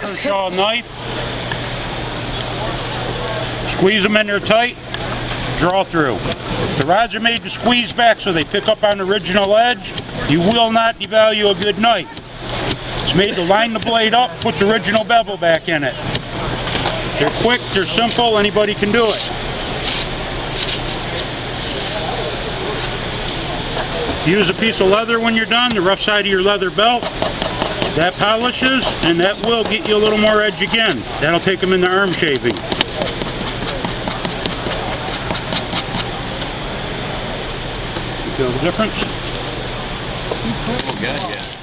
Kershaw knife. Squeeze them in there tight, draw through. The rods are made to squeeze back so they pick up on the original edge. You will not devalue a good knife. It's made to line the blade up, put the original bevel back in it. They're quick, they're simple, anybody can do it. Use a piece of leather when you're done, the rough side of your leather belt. That polishes, and that will get you a little more edge again. That'll take them in the arm shaving. You feel the difference? Oh, God, yeah.